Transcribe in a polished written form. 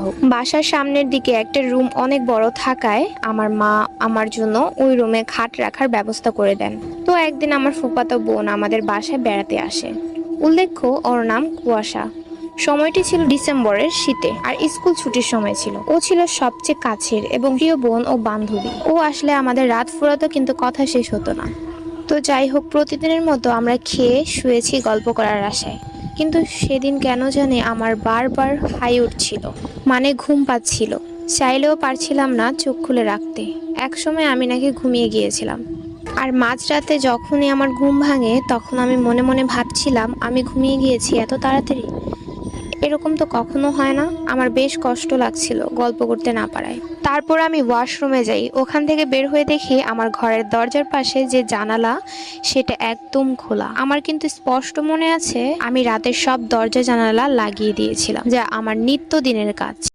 হোক। বাসার সামনের দিকে একটা রুম অনেক বড় থাকায় আমার মা আমার জন্য ওই রুমে খাট রাখার ব্যবস্থা করে দেন। তো একদিন আমার ফুফাতো বোন আমাদের বাসায় বেড়াতে আসে। উল্লেখ্য ওর নাম কুয়াশা। সময়টি ছিল ডিসেম্বরের শীতে আর স্কুল ছুটির সময় ছিল। ও ছিল সবচেয়ে কাছের এবং প্রিয় বোন ও বান্ধবী। ও আসলে আমাদের রাত ফুরাতো কিন্তু কথা শেষ হতো না। তো যাই হোক, প্রতিদিনের মতো আমরা খেয়ে শুয়েছি গল্প করার আশায়। কিন্তু সেদিন কেন জানি আমার বারবার হাই উঠছিল, মানে ঘুম পাচ্ছিল। চাইলেও পারছিলাম না চোখ খুলে রাখতে। একসময় আমি নাকি ঘুমিয়ে গিয়েছিলাম। আর মাঝরাতে যখনই আমার ঘুম ভাঙে তখন আমি মনে মনে ভাবছিলাম আমি ঘুমিয়ে গিয়েছি এত তাড়াতাড়ি। এরকম তো কখনো হয় না। আমার বেশ কষ্ট লাগছিল গল্প করতে না পারায়। তারপর আমি ওয়াশরুমে যাই। ওখান থেকে বের হয়ে দেখি আমার ঘরের দরজার পাশে যে জানালা সেটা একদম খোলা। আমার কিন্তু স্পষ্ট মনে আছে আমি রাতের সব দরজা জানালা লাগিয়ে দিয়েছিলাম, যা আমার নিত্যদিনের কাজ।